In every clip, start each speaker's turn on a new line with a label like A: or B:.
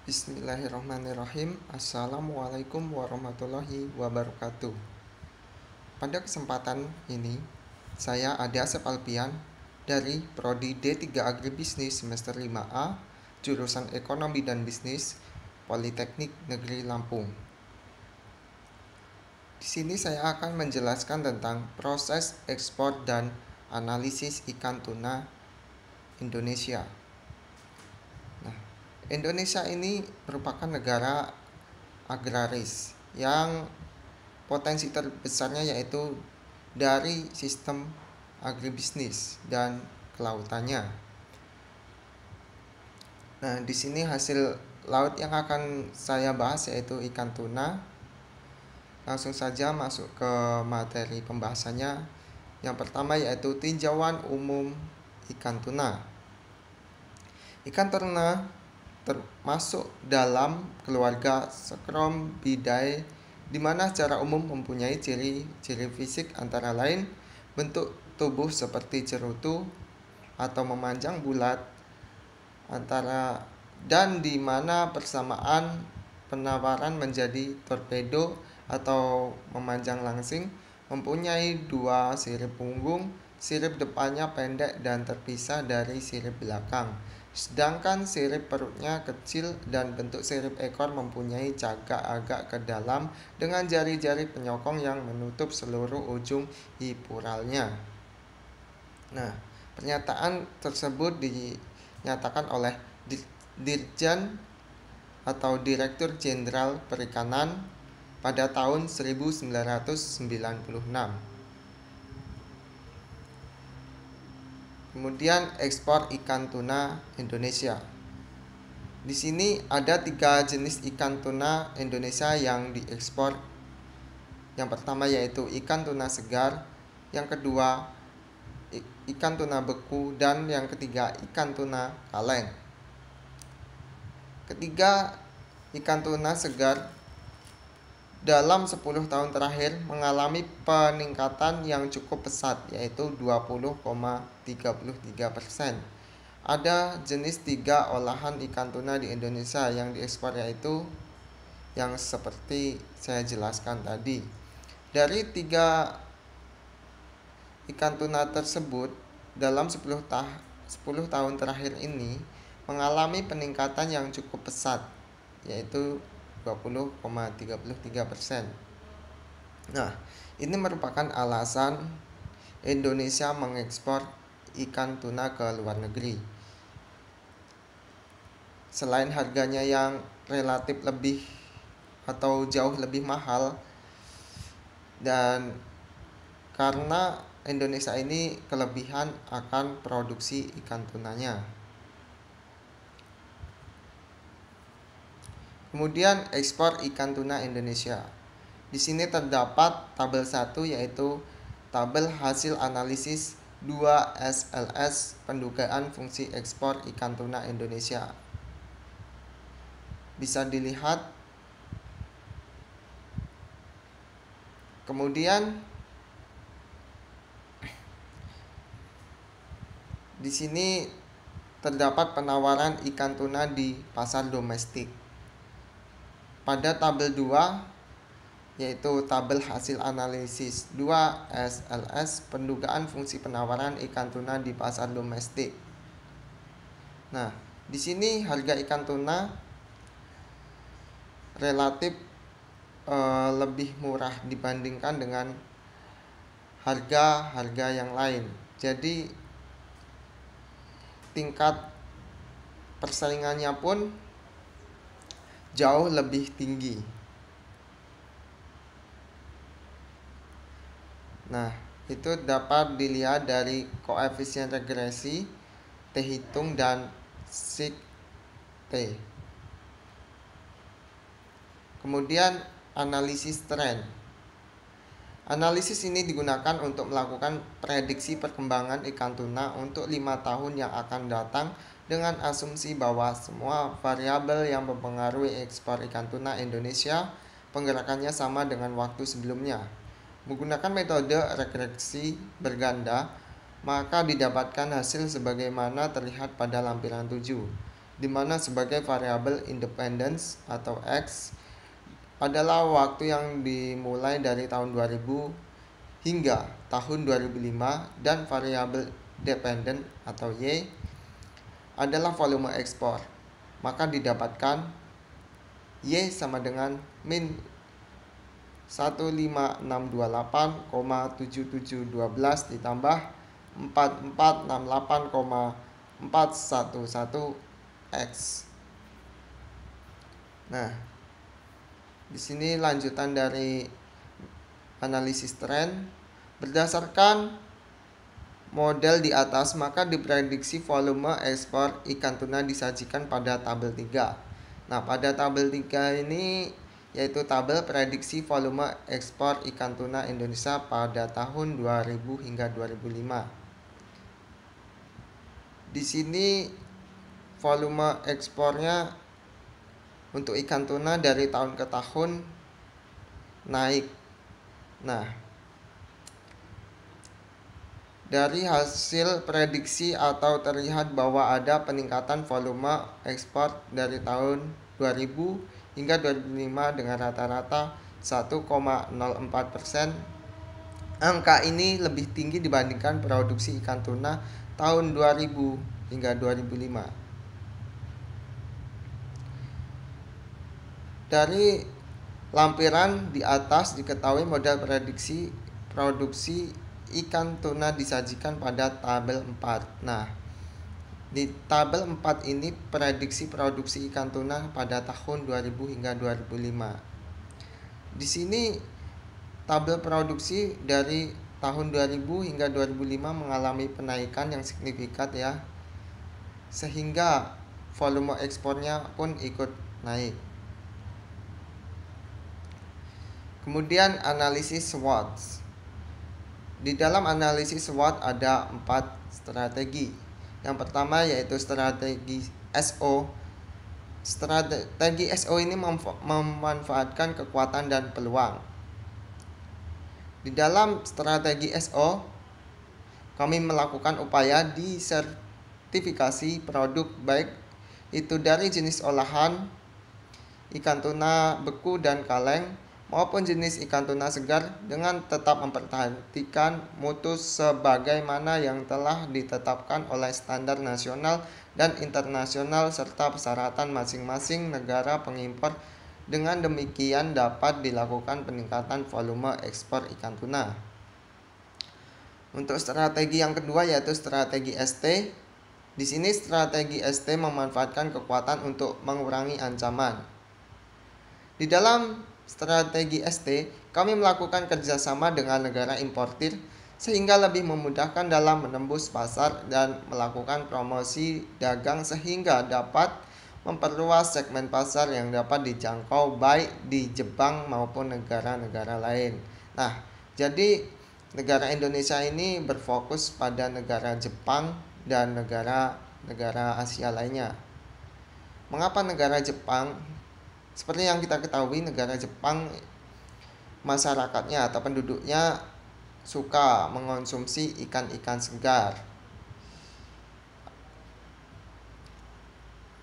A: Bismillahirrahmanirrahim. Assalamualaikum warahmatullahi wabarakatuh. Pada kesempatan ini, saya Ade Asep Alpian dari Prodi D3 Agribisnis semester 5A, jurusan Ekonomi dan Bisnis, Politeknik Negeri Lampung. Di sini saya akan menjelaskan tentang proses ekspor dan analisis ikan tuna Indonesia. Indonesia ini merupakan negara agraris yang potensi terbesarnya yaitu dari sistem agribisnis dan kelautannya. Nah, di sini hasil laut yang akan saya bahas yaitu ikan tuna. Langsung saja masuk ke materi pembahasannya. Yang pertama yaitu tinjauan umum ikan tuna. Ikan tuna termasuk dalam keluarga Saccharomyzidae, di mana secara umum mempunyai ciri-ciri fisik antara lain bentuk tubuh seperti cerutu atau memanjang bulat dan di mana persamaan penawaran menjadi torpedo atau memanjang langsing, mempunyai dua sirip punggung, sirip depannya pendek dan terpisah dari sirip belakang. Sedangkan sirip perutnya kecil dan bentuk sirip ekor mempunyai cagak agak ke dalam dengan jari-jari penyokong yang menutup seluruh ujung hipuralnya. Nah, pernyataan tersebut dinyatakan oleh Dirjen atau Direktur Jenderal Perikanan pada tahun 1996. Kemudian ekspor ikan tuna Indonesia. Di sini ada 3 jenis ikan tuna Indonesia yang diekspor. Yang pertama yaitu ikan tuna segar, yang kedua ikan tuna beku, dan yang ketiga ikan tuna kaleng. Ketiga, ikan tuna segar dalam 10 tahun terakhir mengalami peningkatan yang cukup pesat, yaitu 20,33%. Ada jenis 3 olahan ikan tuna di Indonesia yang diekspor, yaitu yang seperti saya jelaskan tadi. Dari 3 ikan tuna tersebut dalam 10 tahun terakhir ini mengalami peningkatan yang cukup pesat, yaitu 20,33%. Nah, ini merupakan alasan Indonesia mengekspor ikan tuna ke luar negeri. Selain harganya yang relatif lebih atau jauh lebih mahal, dan karena Indonesia ini kelebihan akan produksi ikan tunanya. Kemudian ekspor ikan tuna Indonesia. Di sini terdapat tabel 1 yaitu tabel hasil analisis 2 SLS pendugaan fungsi ekspor ikan tuna Indonesia. Bisa dilihat. Kemudian di sini terdapat penawaran ikan tuna di pasar domestik. Pada tabel 2 yaitu tabel hasil analisis 2 SLS pendugaan fungsi penawaran ikan tuna di pasar domestik. Nah, di sini harga ikan tuna relatif lebih murah dibandingkan dengan harga-harga yang lain. Jadi tingkat persaingannya pun jauh lebih tinggi. Nah, itu dapat dilihat dari koefisien regresi, T hitung, dan sig T. Kemudian analisis tren. Analisis ini digunakan untuk melakukan prediksi perkembangan ikan tuna untuk 5 tahun yang akan datang dengan asumsi bahwa semua variabel yang mempengaruhi ekspor ikan tuna Indonesia penggerakannya sama dengan waktu sebelumnya. Menggunakan metode regresi berganda, maka didapatkan hasil sebagaimana terlihat pada lampiran 7. di mana sebagai variabel independence atau X adalah waktu yang dimulai dari tahun 2000 hingga tahun 2005 dan variabel dependent atau Y adalah volume ekspor. Maka didapatkan Y sama dengan min 15628,7712 ditambah 4468,411 X. Nah, di sini lanjutan dari analisis tren. Berdasarkan model di atas, maka diprediksi volume ekspor ikan tuna disajikan pada tabel 3. Nah, pada tabel 3 ini yaitu tabel prediksi volume ekspor ikan tuna Indonesia pada tahun 2000 hingga 2005. Di sini volume ekspornya untuk ikan tuna dari tahun ke tahun naik. Nah, dari hasil prediksi atau terlihat bahwa ada peningkatan volume ekspor dari tahun 2000 hingga 2005 dengan rata-rata 1,04%. Angka ini lebih tinggi dibandingkan produksi ikan tuna tahun 2000 hingga 2005. Dari lampiran di atas diketahui model prediksi produksi ikan tuna disajikan pada tabel 4. Nah, di tabel 4 ini prediksi produksi ikan tuna pada tahun 2000 hingga 2005. Di sini tabel produksi dari tahun 2000 hingga 2005 mengalami penaikan yang signifikan ya. Sehingga volume ekspornya pun ikut naik. Kemudian analisis SWOT. Di dalam analisis SWOT ada 4 strategi. Yang pertama yaitu strategi SO. Strategi SO ini memanfaatkan kekuatan dan peluang. Di dalam strategi SO, kami melakukan upaya disertifikasi produk baik itu dari jenis olahan ikan tuna beku dan kaleng maupun jenis ikan tuna segar dengan tetap memperhatikan mutu sebagaimana yang telah ditetapkan oleh standar nasional dan internasional serta persyaratan masing-masing negara pengimpor. Dengan demikian dapat dilakukan peningkatan volume ekspor ikan tuna. Untuk strategi yang kedua yaitu strategi ST. Di sini strategi ST memanfaatkan kekuatan untuk mengurangi ancaman. Di dalam strategi ST, kami melakukan kerjasama dengan negara importir sehingga lebih memudahkan dalam menembus pasar dan melakukan promosi dagang sehingga dapat memperluas segmen pasar yang dapat dijangkau baik di Jepang maupun negara-negara lain. Nah, jadi negara Indonesia ini berfokus pada negara Jepang dan negara-negara Asia lainnya. Mengapa negara Jepang? Seperti yang kita ketahui, negara Jepang masyarakatnya atau penduduknya suka mengonsumsi ikan-ikan segar.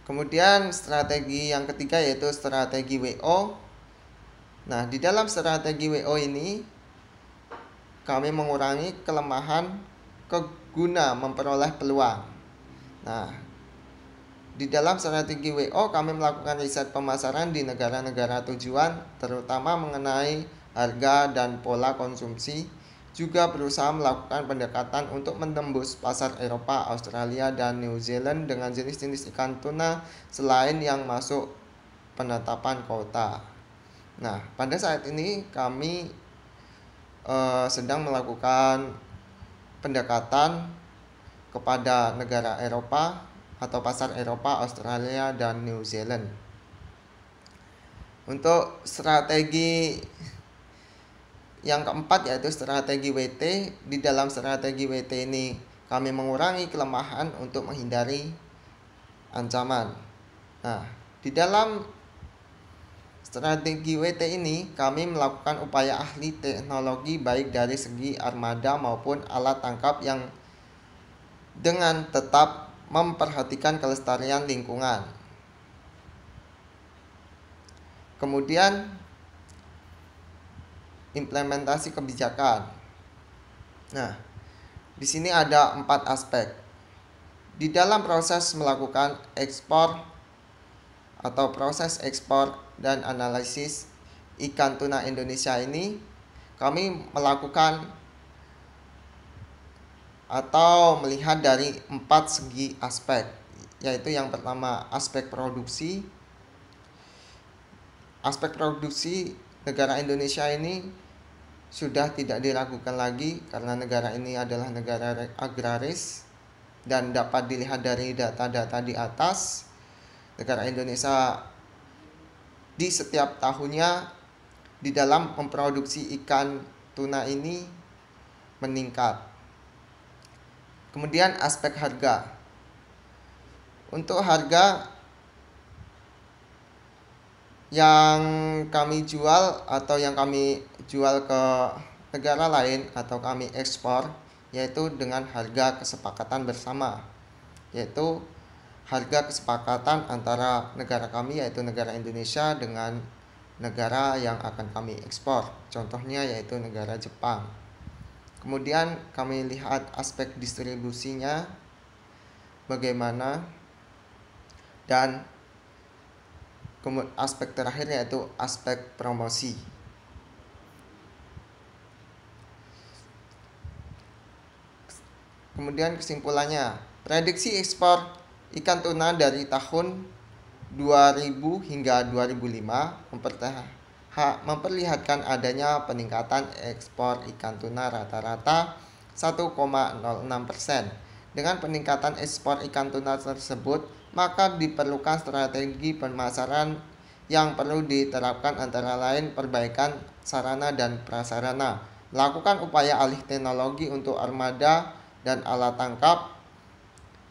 A: Kemudian strategi yang ketiga yaitu strategi WO. Nah, di dalam strategi WO ini kami mengurangi kelemahan guna memperoleh peluang. Nah, di dalam strategi WO kami melakukan riset pemasaran di negara-negara tujuan terutama mengenai harga dan pola konsumsi. Juga berusaha melakukan pendekatan untuk menembus pasar Eropa, Australia, dan New Zealand dengan jenis-jenis ikan tuna selain yang masuk penetapan kuota. Nah, pada saat ini kami sedang melakukan pendekatan kepada negara Eropa atau pasar Eropa, Australia, dan New Zealand. Untuk strategi yang keempat yaitu strategi WT. Di dalam strategi WT ini kami mengurangi kelemahan untuk menghindari ancaman. Nah, di dalam strategi WT ini kami melakukan upaya ahli teknologi baik dari segi armada maupun alat tangkap yang dengan tetap memperhatikan kelestarian lingkungan. Kemudian implementasi kebijakan. Nah, di sini ada 4 aspek. Di dalam proses melakukan ekspor atau proses ekspor dan analisis ikan tuna Indonesia ini, kami melakukan atau melihat dari 4 segi aspek, yaitu yang pertama aspek produksi. Aspek produksi negara Indonesia ini sudah tidak diragukan lagi karena negara ini adalah negara agraris, dan dapat dilihat dari data-data di atas. Negara Indonesia di setiap tahunnya di dalam memproduksi ikan tuna ini meningkat. Kemudian aspek harga. Untuk harga yang kami jual atau yang kami jual ke negara lain atau kami ekspor, yaitu dengan harga kesepakatan bersama, yaitu harga kesepakatan antara negara kami yaitu negara Indonesia dengan negara yang akan kami ekspor, contohnya yaitu negara Jepang. Kemudian kami lihat aspek distribusinya bagaimana, dan aspek terakhir yaitu aspek promosi. Kemudian kesimpulannya, prediksi ekspor ikan tuna dari tahun 2000 hingga 2005 memperlihatkan adanya peningkatan ekspor ikan tuna rata-rata 1,06%. Dengan peningkatan ekspor ikan tuna tersebut, maka diperlukan strategi pemasaran yang perlu diterapkan, antara lain perbaikan sarana dan prasarana, lakukan upaya alih teknologi untuk armada dan alat tangkap,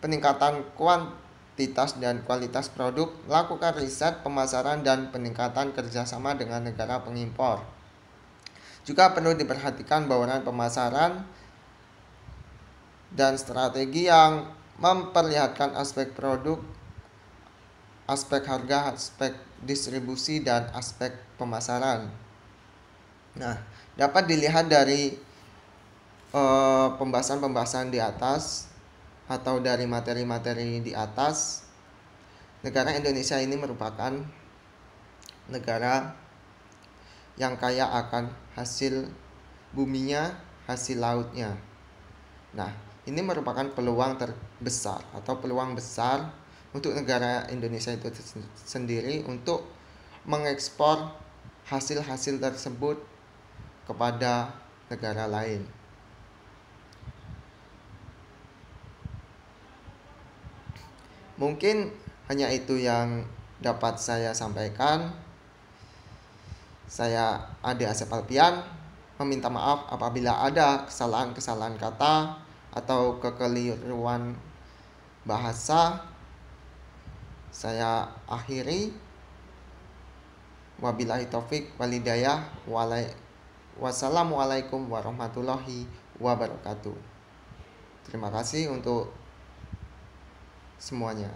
A: peningkatan kuantitas dan kualitas produk, lakukan riset pemasaran dan peningkatan kerjasama dengan negara pengimpor. Juga perlu diperhatikan bauran pemasaran dan strategi yang memperlihatkan aspek produk, aspek harga, aspek distribusi, dan aspek pemasaran. Nah, dapat dilihat dari pembahasan-pembahasan di atas atau dari materi-materi di atas, negara Indonesia ini merupakan negara yang kaya akan hasil buminya, hasil lautnya. Nah, ini merupakan peluang terbesar atau peluang besar untuk negara Indonesia itu sendiri untuk mengekspor hasil-hasil tersebut kepada negara lain. Mungkin hanya itu yang dapat saya sampaikan. Saya Ade Asep Alpian meminta maaf apabila ada kesalahan-kesalahan kata atau kekeliruan bahasa. Saya akhiri. Wabillahi taufik walhidayah. Wassalamualaikum warahmatullahi wabarakatuh. Terima kasih untuk semuanya.